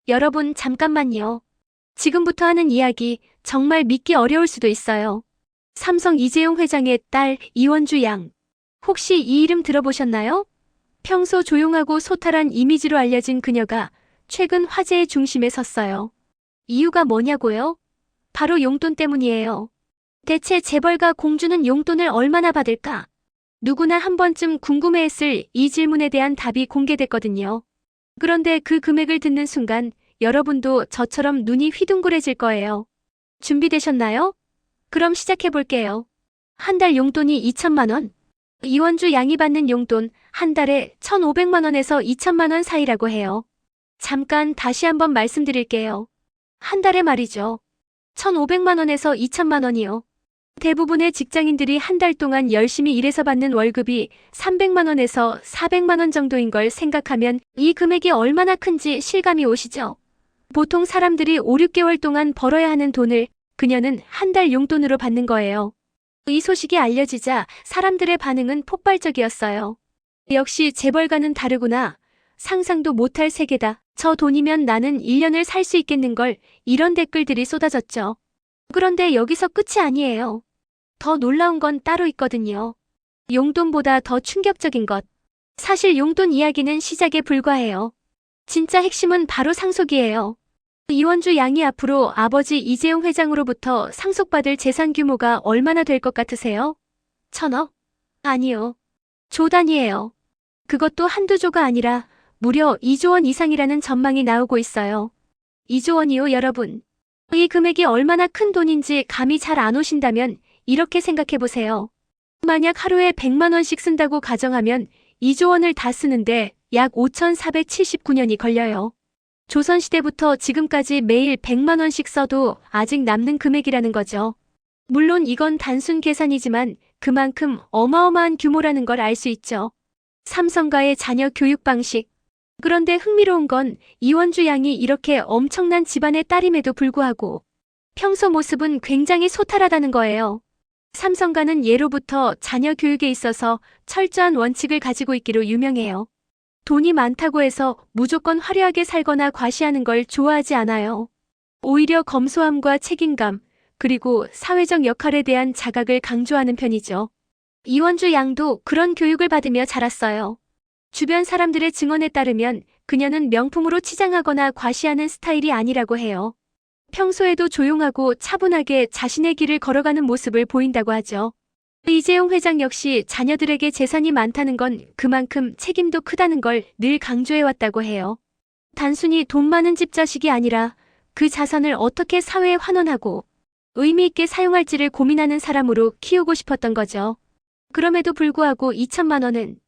여러분, 잠깐만요. 지금부터 하는 이야기 정말 믿기 어려울 수도 있어요. 삼성 이재용 회장의 딸 이원주 양. 혹시 이 이름 들어보셨나요? 평소 조용하고 소탈한 이미지로 알려진 그녀가 최근 화제의 중심에 섰어요. 이유가 뭐냐고요? 바로 용돈 때문이에요. 대체 재벌가 공주는 용돈을 얼마나 받을까? 누구나 한 번쯤 궁금해했을 이 질문에 대한 답이 공개됐거든요. 그런데 그 금액을 듣는 순간 여러분도 저처럼 눈이 휘둥그레질 거예요. 준비되셨나요? 그럼 시작해 볼게요. 한 달 용돈이 2천만 원. 이원주 양이 받는 용돈 한 달에 1,500만 원에서 2천만 원 사이라고 해요. 잠깐 다시 한번 말씀드릴게요. 한 달에 말이죠. 1,500만 원에서 2천만 원이요. 대부분의 직장인들이 한 달 동안 열심히 일해서 받는 월급이 300만 원에서 400만 원 정도인 걸 생각하면 이 금액이 얼마나 큰지 실감이 오시죠? 보통 사람들이 5, 6개월 동안 벌어야 하는 돈을 그녀는 한 달 용돈으로 받는 거예요. 이 소식이 알려지자 사람들의 반응은 폭발적이었어요. 역시 재벌가는 다르구나. 상상도 못할 세계다. 저 돈이면 나는 1년을 살 수 있겠는걸. 이런 댓글들이 쏟아졌죠. 그런데 여기서 끝이 아니에요. 더 놀라운 건 따로 있거든요. 용돈보다 더 충격적인 것. 사실 용돈 이야기는 시작에 불과해요. 진짜 핵심은 바로 상속이에요. 이원주 양이 앞으로 아버지 이재용 회장으로부터 상속받을 재산 규모가 얼마나 될 것 같으세요? 1,000억? 아니요. 조 단위예요. 그것도 한두 조가 아니라 무려 2조 원 이상이라는 전망이 나오고 있어요. 2조 원이요, 여러분. 이 금액이 얼마나 큰 돈인지 감이 잘 안 오신다면 이렇게 생각해 보세요. 만약 하루에 100만 원씩 쓴다고 가정하면 2조 원을 다 쓰는데 약 5,479년이 걸려요. 조선시대부터 지금까지 매일 100만 원씩 써도 아직 남는 금액이라는 거죠. 물론 이건 단순 계산이지만 그만큼 어마어마한 규모라는 걸 알 수 있죠. 삼성가의 자녀 교육 방식. 그런데 흥미로운 건 이원주 양이 이렇게 엄청난 집안의 딸임에도 불구하고 평소 모습은 굉장히 소탈하다는 거예요. 삼성가는 예로부터 자녀 교육에 있어서 철저한 원칙을 가지고 있기로 유명해요. 돈이 많다고 해서 무조건 화려하게 살거나 과시하는 걸 좋아하지 않아요. 오히려 검소함과 책임감, 그리고 사회적 역할에 대한 자각을 강조하는 편이죠. 이원주 양도 그런 교육을 받으며 자랐어요. 주변 사람들의 증언에 따르면 그녀는 명품으로 치장하거나 과시하는 스타일이 아니라고 해요. 평소에도 조용하고 차분하게 자신의 길을 걸어가는 모습을 보인다고 하죠. 이재용 회장 역시 자녀들에게 재산이 많다는 건 그만큼 책임도 크다는 걸 늘 강조해왔다고 해요. 단순히 돈 많은 집 자식이 아니라 그 자산을 어떻게 사회에 환원하고 의미 있게 사용할지를 고민하는 사람으로 키우고 싶었던 거죠. 그럼에도 불구하고 2천만 원은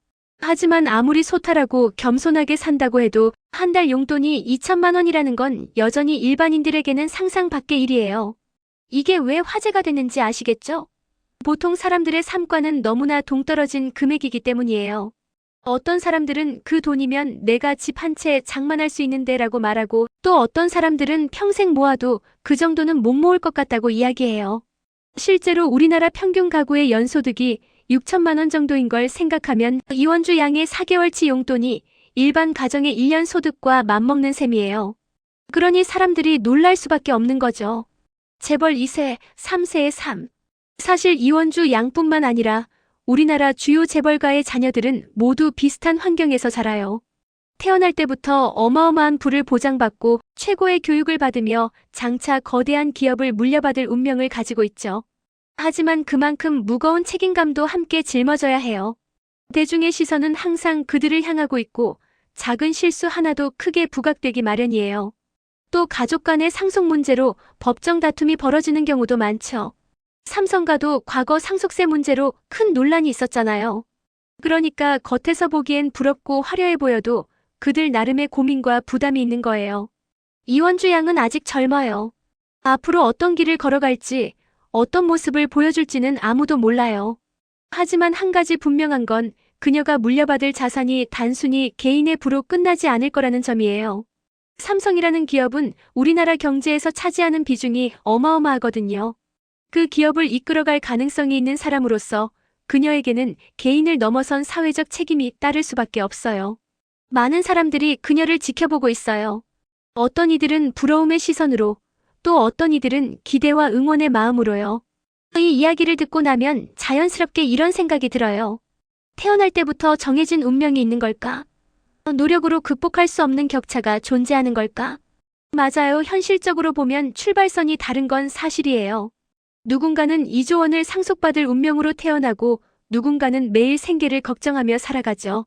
하지만 아무리 소탈하고 겸손하게 산다고 해도 한 달 용돈이 2천만 원이라는 건 여전히 일반인들에게는 상상 밖의 일이에요. 이게 왜 화제가 됐는지 아시겠죠? 보통 사람들의 삶과는 너무나 동떨어진 금액이기 때문이에요. 어떤 사람들은 그 돈이면 내가 집 한 채 장만할 수 있는데 라고 말하고 또 어떤 사람들은 평생 모아도 그 정도는 못 모을 것 같다고 이야기해요. 실제로 우리나라 평균 가구의 연소득이 6천만 원 정도인 걸 생각하면 이원주 양의 4개월치 용돈이 일반 가정의 1년 소득과 맞먹는 셈이에요. 그러니 사람들이 놀랄 수밖에 없는 거죠. 재벌 2세, 3세의 삶. 사실 이원주 양뿐만 아니라 우리나라 주요 재벌가의 자녀들은 모두 비슷한 환경에서 자라요. 태어날 때부터 어마어마한 부를 보장받고 최고의 교육을 받으며 장차 거대한 기업을 물려받을 운명을 가지고 있죠. 하지만 그만큼 무거운 책임감도 함께 짊어져야 해요. 대중의 시선은 항상 그들을 향하고 있고 작은 실수 하나도 크게 부각되기 마련이에요. 또 가족 간의 상속 문제로 법정 다툼이 벌어지는 경우도 많죠. 삼성가도 과거 상속세 문제로 큰 논란이 있었잖아요. 그러니까 겉에서 보기엔 부럽고 화려해 보여도 그들 나름의 고민과 부담이 있는 거예요. 이원주 양은 아직 젊어요. 앞으로 어떤 길을 걸어갈지, 어떤 모습을 보여줄지는 아무도 몰라요. 하지만 한 가지 분명한 건 그녀가 물려받을 자산이 단순히 개인의 부로 끝나지 않을 거라는 점이에요. 삼성이라는 기업은 우리나라 경제에서 차지하는 비중이 어마어마하거든요. 그 기업을 이끌어갈 가능성이 있는 사람으로서 그녀에게는 개인을 넘어선 사회적 책임이 따를 수밖에 없어요. 많은 사람들이 그녀를 지켜보고 있어요. 어떤 이들은 부러움의 시선으로, 또 어떤 이들은 기대와 응원의 마음으로요. 이 이야기를 듣고 나면 자연스럽게 이런 생각이 들어요. 태어날 때부터 정해진 운명이 있는 걸까? 노력으로 극복할 수 없는 격차가 존재하는 걸까? 맞아요. 현실적으로 보면 출발선이 다른 건 사실이에요. 누군가는 2조 원을 상속받을 운명으로 태어나고 누군가는 매일 생계를 걱정하며 살아가죠.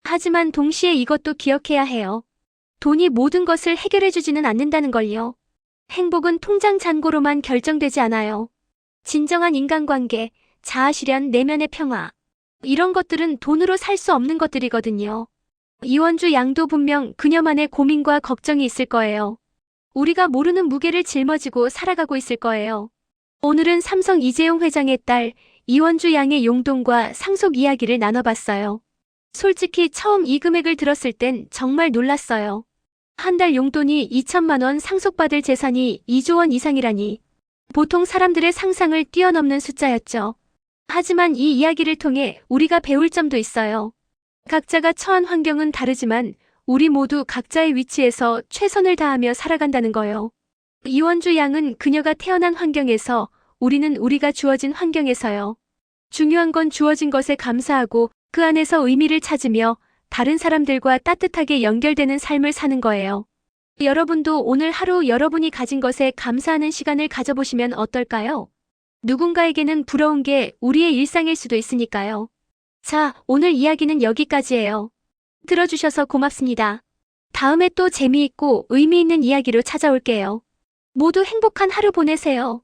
하지만 동시에 이것도 기억해야 해요. 돈이 모든 것을 해결해주지는 않는다는 걸요. 행복은 통장 잔고로만 결정되지 않아요. 진정한 인간관계, 자아실현, 내면의 평화. 이런 것들은 돈으로 살 수 없는 것들이거든요. 이원주 양도 분명 그녀만의 고민과 걱정이 있을 거예요. 우리가 모르는 무게를 짊어지고 살아가고 있을 거예요. 오늘은 삼성 이재용 회장의 딸 이원주 양의 용돈과 상속 이야기를 나눠봤어요. 솔직히 처음 이 금액을 들었을 땐 정말 놀랐어요. 한 달 용돈이 2천만 원, 상속받을 재산이 2조 원 이상이라니. 보통 사람들의 상상을 뛰어넘는 숫자였죠. 하지만 이 이야기를 통해 우리가 배울 점도 있어요. 각자가 처한 환경은 다르지만 우리 모두 각자의 위치에서 최선을 다하며 살아간다는 거요. 이원주 양은 그녀가 태어난 환경에서, 우리는 우리가 주어진 환경에서요. 중요한 건 주어진 것에 감사하고 그 안에서 의미를 찾으며 다른 사람들과 따뜻하게 연결되는 삶을 사는 거예요. 여러분도 오늘 하루 여러분이 가진 것에 감사하는 시간을 가져보시면 어떨까요? 누군가에게는 부러운 게 우리의 일상일 수도 있으니까요. 자, 오늘 이야기는 여기까지예요. 들어주셔서 고맙습니다. 다음에 또 재미있고 의미 있는 이야기로 찾아올게요. 모두 행복한 하루 보내세요.